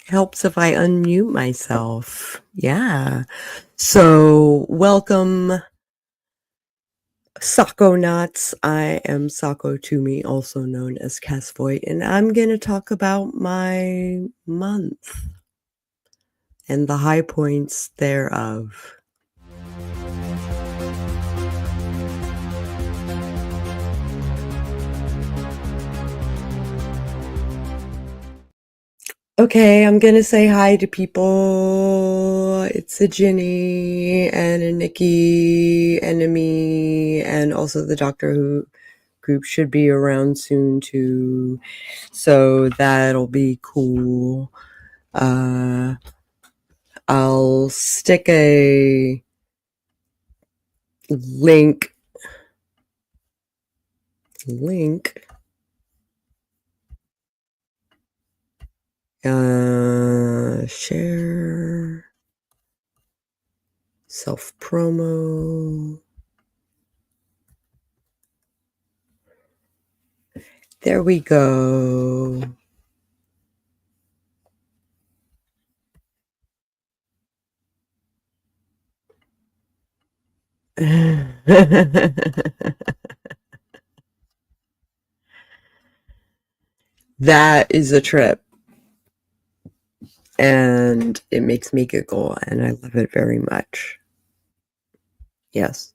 Helps if I unmute myself. Yeah. So, welcome, Sako Knots. I am Sako Tumi, also known as Cass Voit, and I'm going to talk about my month and the high points thereof. Okay, I'm gonna say hi to people. It's a Ginny and a Nikki and a me, and also the Doctor Who group should be around soon too. So that'll be cool. I'll stick a link share self promo. There we go. That is a trip, and it makes me giggle, and I love it very much. Yes.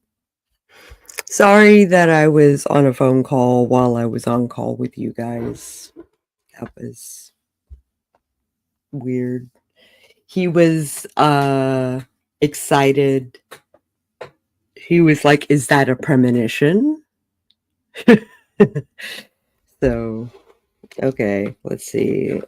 Sorry that I was on a phone call while I was on call with you guys. That was weird. He was excited. He was like, "Is that a premonition?" So, okay, let's see.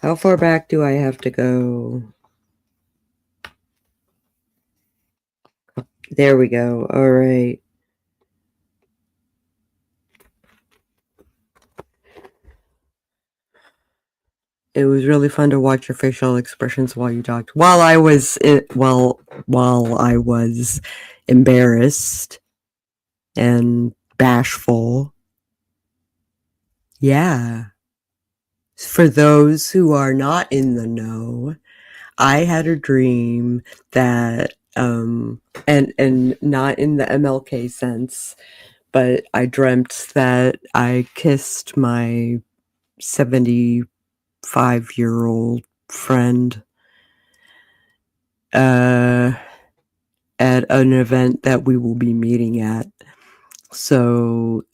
How far back do I have to go? There we go. All right. It was really fun to watch your facial expressions while you talked. While I was embarrassed and bashful. Yeah. For those who are not in the know, I had a dream that and not in the MLK sense, but I dreamt that I kissed my 75-year-old friend at an event that we will be meeting at. So,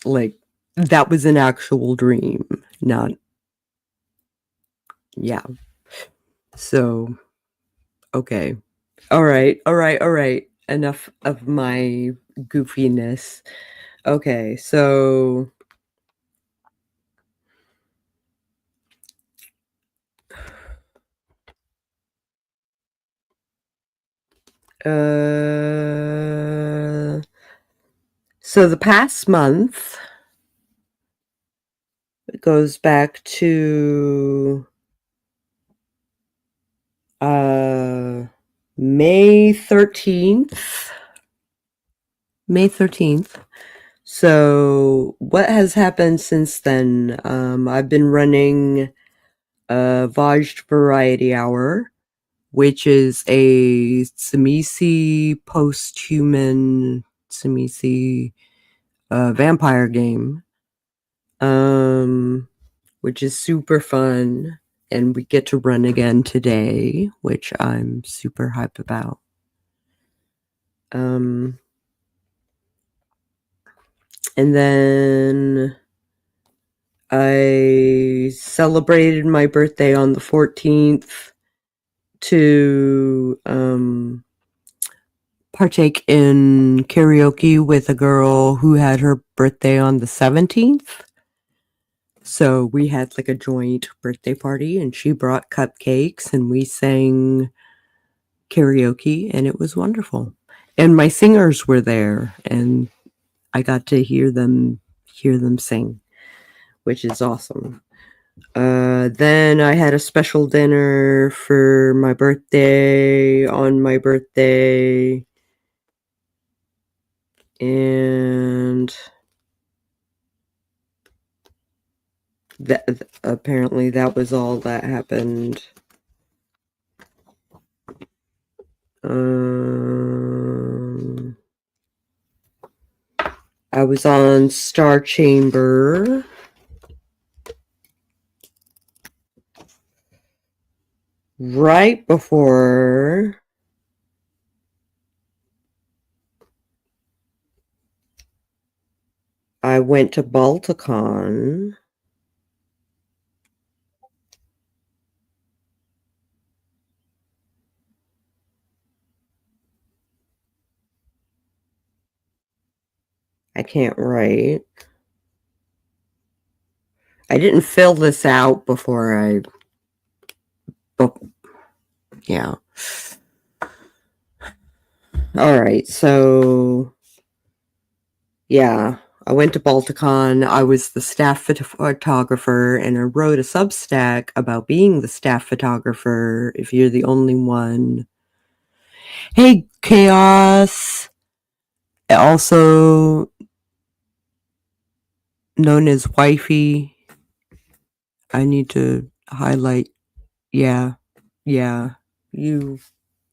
like, that was an actual dream, not, yeah. So, okay. All right. Enough of my goofiness. Okay, so so the past month goes back to May 13th. So what has happened since then? I've been running a Vajj Variety Hour which is a Tsimisi post-human Tsimisi vampire game, which is super fun, and we get to run again today, which I'm super hype about. And then I celebrated my birthday on the 14th to partake in karaoke with a girl who had her birthday on the 17th. So we had like a joint birthday party, and she brought cupcakes and we sang karaoke, and it was wonderful. And my singers were there, and I got to hear them sing, which is awesome. Then I had a special dinner for my birthday on my birthday, and apparently that was all that happened. I was on Star Chamber. Right before I went to Balticon. I can't write. I didn't fill this out before I... yeah. Alright, so... yeah, I went to Balticon. I was the staff photographer, and I wrote a Substack about being the staff photographer if you're the only one. Hey, Chaos! Also known as Wifey. I need to highlight... yeah. You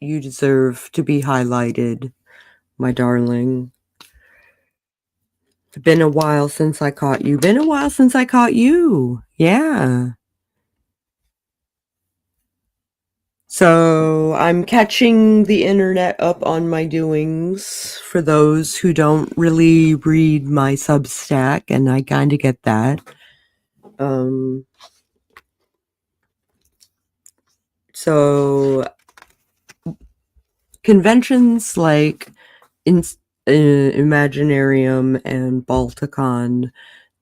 deserve to be highlighted, my darling. It's been a while since I caught you. Yeah. So I'm catching the internet up on my doings for those who don't really read my Substack, and I kind of get that. So conventions like Imaginarium and Balticon,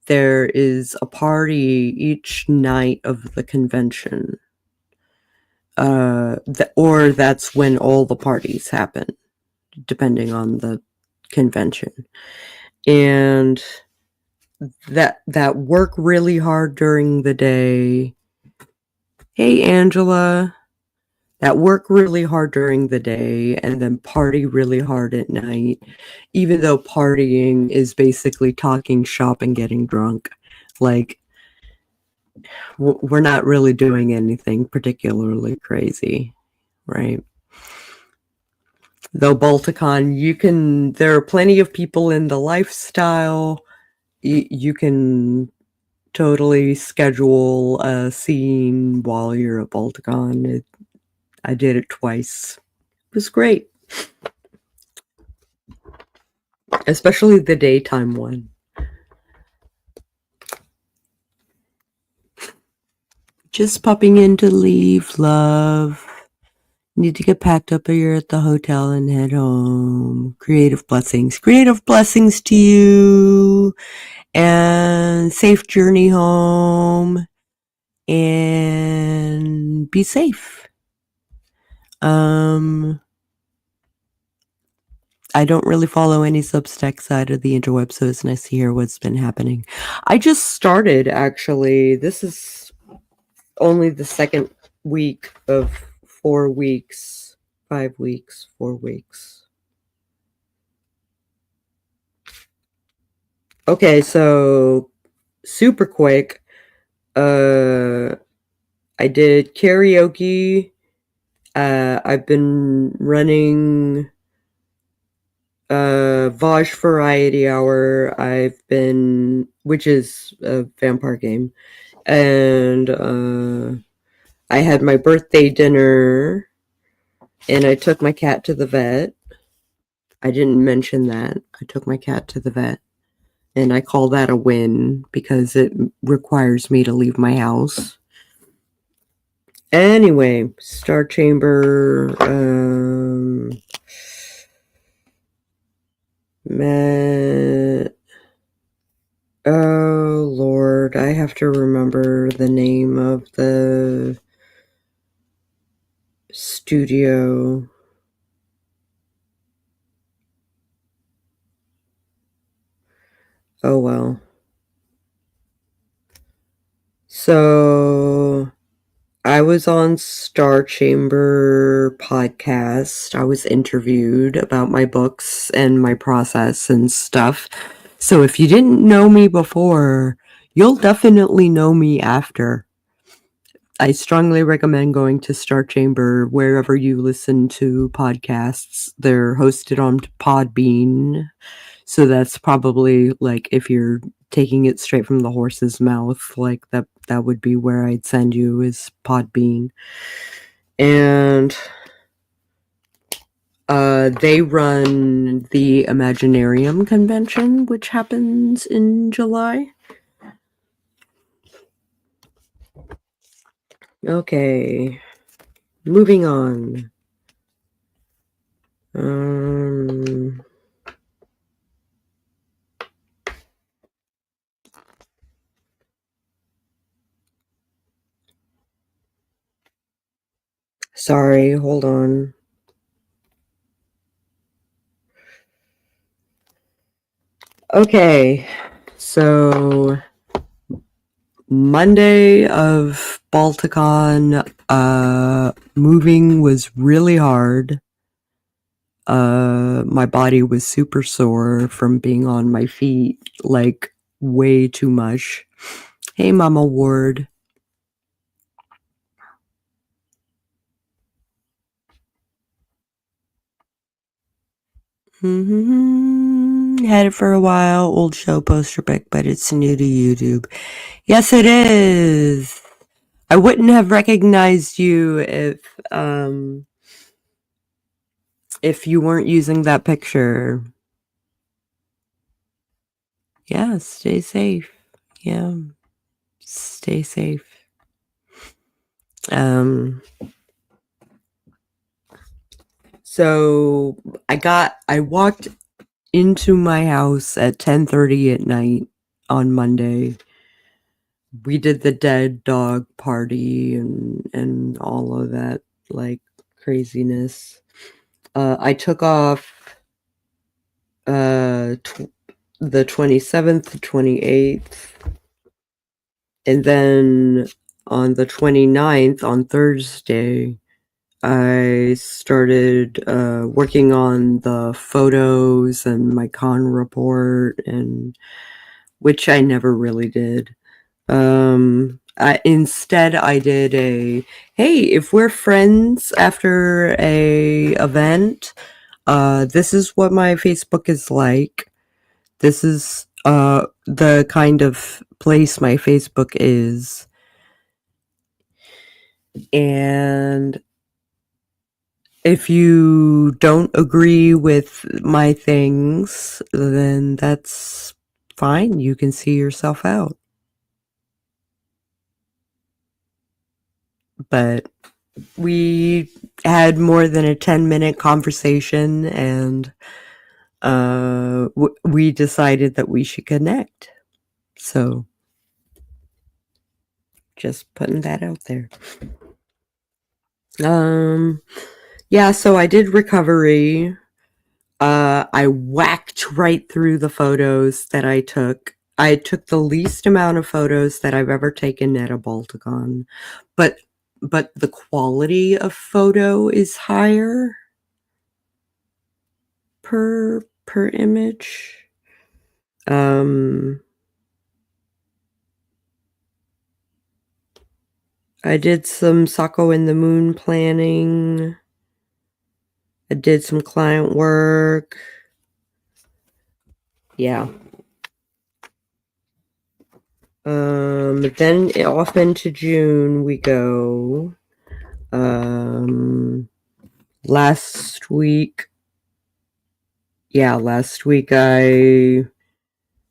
there is a party each night of the convention. Or that's when all the parties happen, depending on the convention. And that work really hard during the day. Hey, Angela. That work really hard during the day and then party really hard at night, even though partying is basically talking shop and getting drunk. Like, we're not really doing anything particularly crazy, right? Though Balticon, there are plenty of people in the lifestyle. You can totally schedule a scene while you're at Balticon. I did it twice. It was great. Especially the daytime one. Just popping in to leave, love. Need to get packed up, or you're at the hotel and head home. Creative blessings. Creative blessings to you. And safe journey home. And be safe. I don't really follow any Substack side of the interweb, so it's nice to hear what's been happening. I just started, actually. This is only the second week of 4 weeks. 5 weeks, 4 weeks. Okay, so super quick. I did karaoke I've been running Vaj Variety Hour. Which is a vampire game, and I had my birthday dinner, and I took my cat to the vet. I didn't mention that. I took my cat to the vet, and I call that a win because it requires me to leave my house. Anyway, Star Chamber. Oh Lord, I have to remember the name of the studio. Oh well. So I was on Star Chamber podcast. I was interviewed about my books and my process and stuff. So if you didn't know me before, you'll definitely know me after. I strongly recommend going to Star Chamber wherever you listen to podcasts. They're hosted on Podbean. So that's probably like if you're taking it straight from the horse's mouth, like that would be where I'd send you is Podbean. And they run the Imaginarium convention, which happens in July. Okay, moving on. Sorry, hold on. Okay, so Monday of Balticon, moving was really hard. My body was super sore from being on my feet, like way too much. Hey, Mama Ward. Had it for a while. Old show poster pic, but it's new to YouTube. Yes, it is. I wouldn't have recognized you if you weren't using that picture. Yeah, stay safe. Yeah, stay safe. So I walked into my house at 10:30 at night on Monday. We did the dead dog party and all of that like craziness. I took off the 27th, 28th, and then on the 29th, on Thursday, I started working on the photos and my con report, and which I never really did. Instead, I did hey, if we're friends after a event, this is what my Facebook is like. This is the kind of place my Facebook is. And if you don't agree with my things, then that's fine. You can see yourself out. But we had more than a 10-minute conversation, and we decided that we should connect. So just putting that out there. Yeah, so I did recovery. I whacked right through the photos that I took. I took the least amount of photos that I've ever taken at a Balticon, but the quality of photo is higher per image. I did some Sako in the Moon planning. I did some client work. Yeah. Then off into June we go. Last week I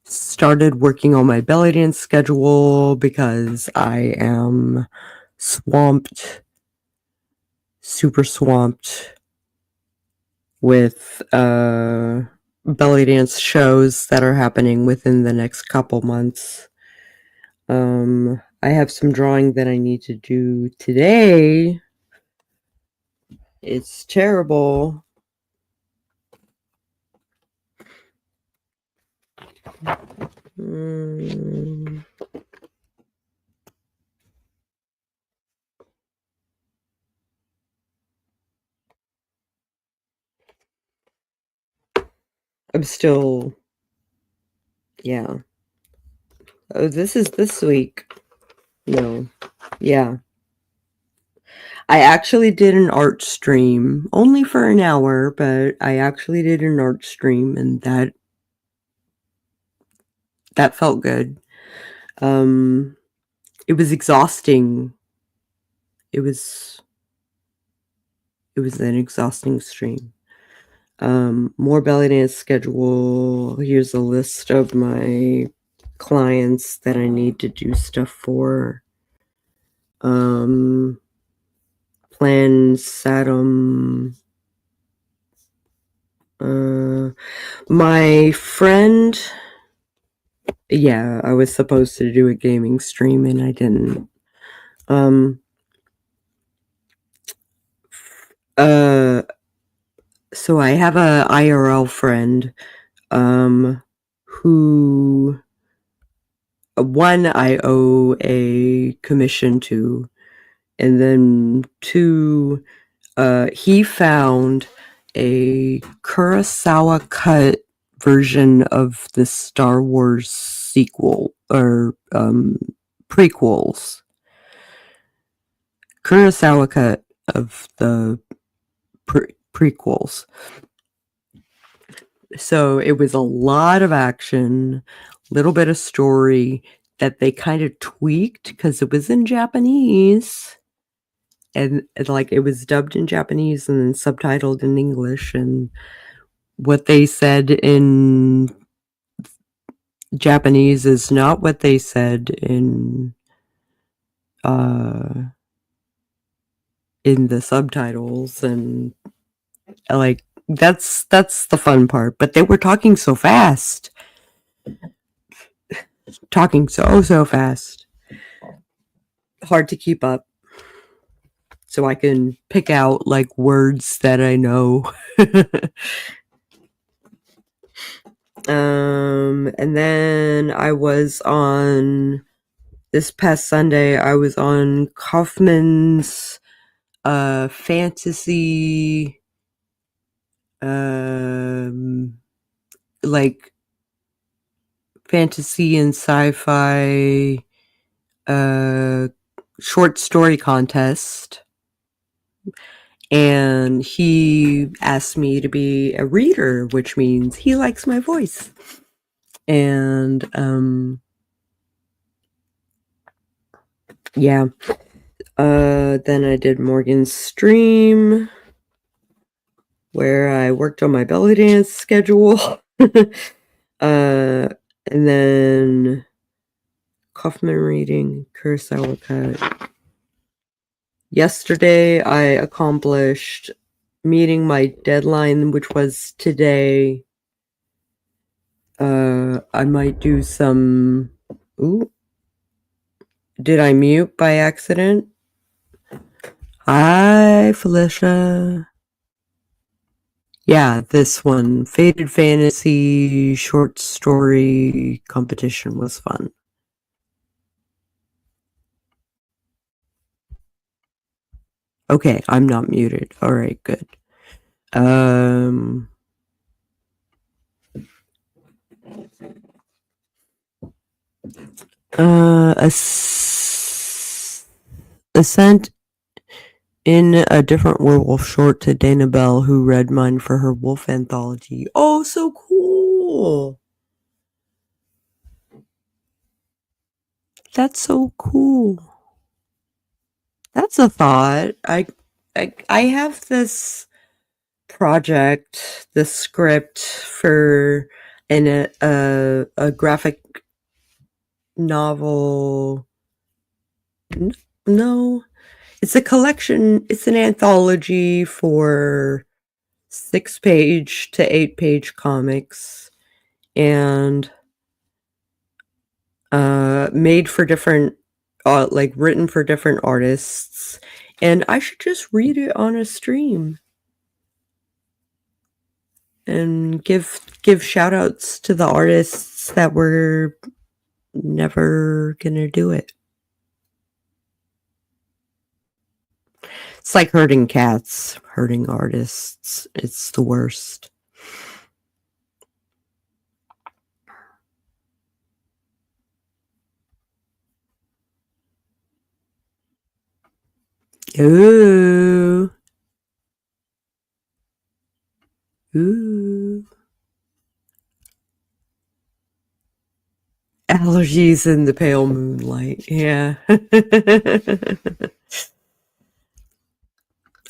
started working on my belly dance schedule because I am swamped, super swamped with belly dance shows that are happening within the next couple months. I have some drawing that I need to do today. It's terrible. I'm still, yeah. Oh, this is this week. No. Yeah. I actually did an art stream, only for an hour, but I actually did an art stream, and that felt good. It was exhausting. It was an exhausting stream. More belly dance schedule. Here's a list of my clients that I need to do stuff for. Plan Satum. My friend. Yeah, I was supposed to do a gaming stream and I didn't. So I have a IRL friend, who one I owe a commission to, and then two, he found a Kurosawa cut version of the Star Wars sequel or prequels. Kurosawa cut of the prequels. So it was a lot of action, little bit of story that they kind of tweaked because it was in Japanese. And like it was dubbed in Japanese and then subtitled in English, and what they said in Japanese is not what they said in the subtitles, and like that's the fun part. But they were talking so fast. Talking so fast. Hard to keep up. So I can pick out like words that I know. And then I was on this past Sunday, I was on Kaufman's fantasy like fantasy and sci-fi short story contest, and he asked me to be a reader, which means he likes my voice. And yeah, then I did Morgan's stream where I worked on my belly dance schedule. And then Kaufman reading, Kurosawa cut. Yesterday, I accomplished meeting my deadline, which was today. I might do some... Ooh. Did I mute by accident? Hi, Felicia. Yeah, this one. Faded Fantasy short story competition was fun. Okay, I'm not muted. All right, good. sent in a different werewolf short to Dana Bell, who read mine for her wolf anthology. Oh, so cool! That's so cool. That's a thought. I have this project, this script for a graphic novel. No, it's a collection. It's an anthology for 6-page to 8-page comics, and made for different, like written for different artists. And I should just read it on a stream and give shout outs to the artists that were never gonna do it. It's like hurting cats, hurting artists. It's the worst. Ooh. Ooh. Allergies in the pale moonlight. Yeah.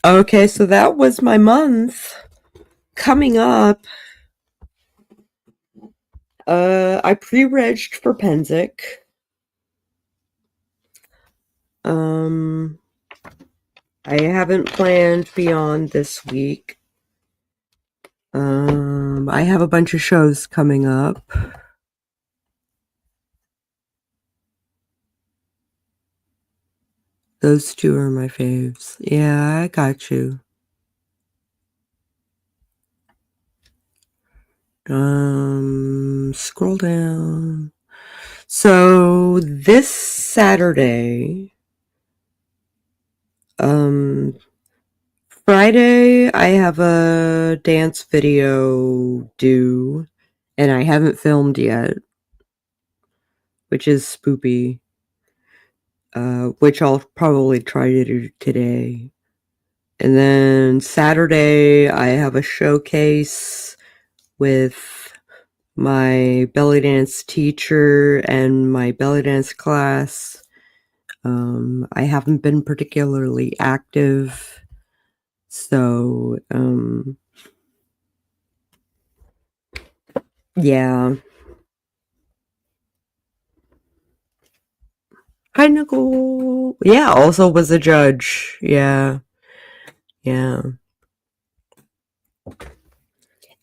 Okay, so that was my month. Coming up, I pre-regged for Penzic. I haven't planned beyond this week. I have a bunch of shows coming up. Those two are my faves. Yeah, I got you. Scroll down. So this Saturday, Friday, I have a dance video due, and I haven't filmed yet, which is spoopy, which I'll probably try to do today. And then Saturday, I have a showcase with my belly dance teacher and my belly dance class. I haven't been particularly active, so yeah. Hi, Nicole. Yeah, also was a judge. Yeah, yeah.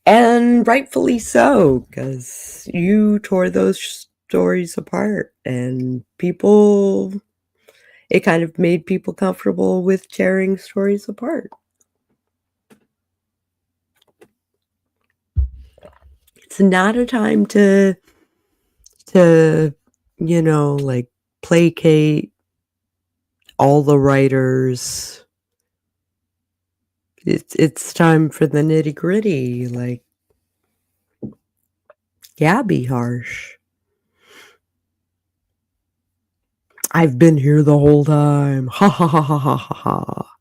And rightfully so, because you tore those stories apart, and it kind of made people comfortable with tearing stories apart. It's not a time to like placate all the writers. It's time for the nitty-gritty. Like, yeah, be harsh. I've been here the whole time. Ha ha ha ha ha ha ha.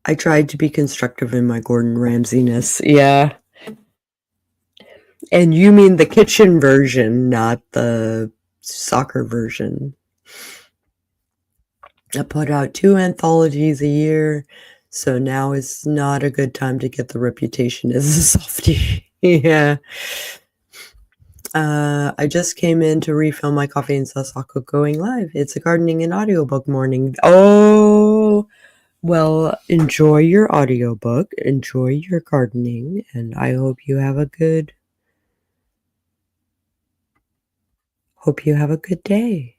I tried to be constructive in my Gordon Ramsay-ness. Yeah. And you mean the kitchen version, not the soccer version. I put out 2 anthologies a year, so now is not a good time to get the reputation as a softie. Yeah. I just came in to refill my coffee and saw Sako going live. It's a gardening and audiobook morning. Oh, well, enjoy your audiobook, enjoy your gardening, and I hope you have a good day.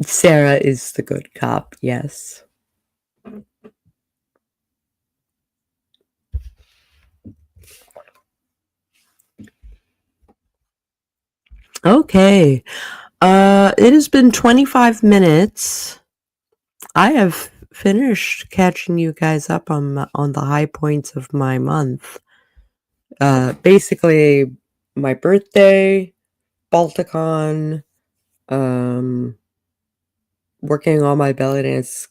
Sarah is the good cop, yes. Okay. It has been 25 minutes. I have finished catching you guys up on the high points of my month. Basically, my birthday, Balticon, working on my belly dance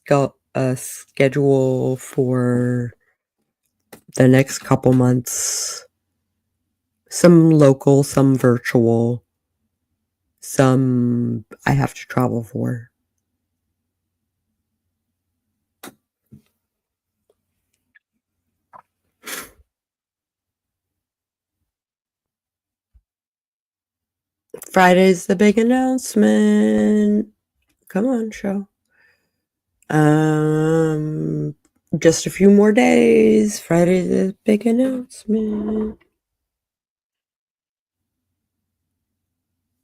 schedule for the next couple months. Some local, some virtual, some I have to travel for. Friday's the big announcement. Come on, show. Just a few more days. Friday's the big announcement.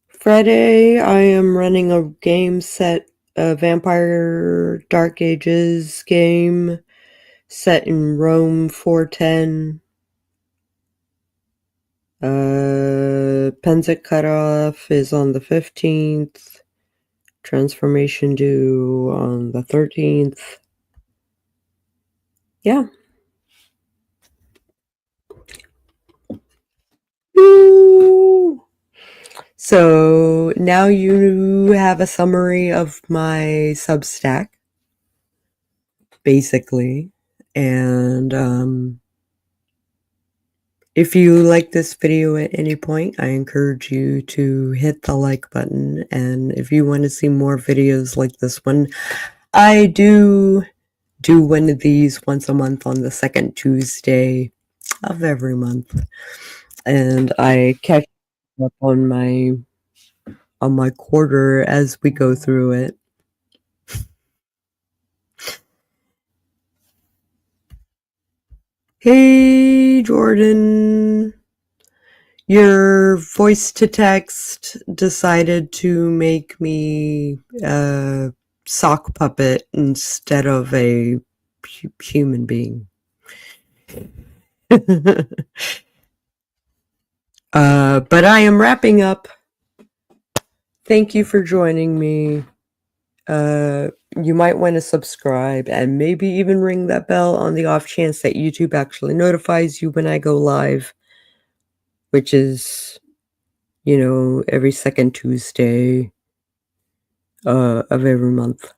Friday, I am running a game set, a Vampire Dark Ages game set in Rome 410. Pensic cutoff is on the 15th. Transformation due on the 13th. Yeah. Woo! So now you have a summary of my Substack, basically. And if you like this video at any point, I encourage you to hit the like button. And if you want to see more videos like this one, I do one of these once a month on the second Tuesday of every month. And I catch up on my quarter as we go through it. Hey, Jordan. Your voice to text decided to make me a sock puppet instead of a human being. But I am wrapping up. Thank you for joining me. You might want to subscribe and maybe even ring that bell on the off chance that YouTube actually notifies you when I go live, which is, every second Tuesday of every month.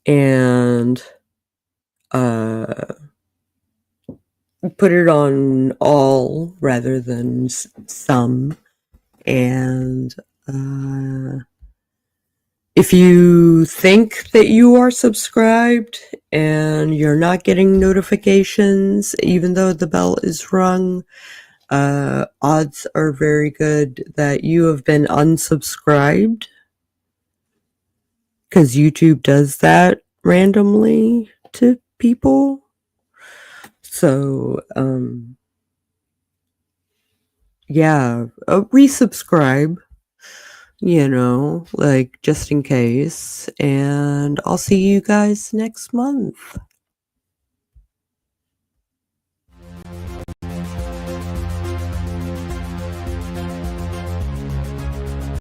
And put it on all rather than some. And if you think that you are subscribed and you're not getting notifications, even though the bell is rung, odds are very good that you have been unsubscribed, because YouTube does that randomly to people. So, yeah, resubscribe, like just in case. And I'll see you guys next month.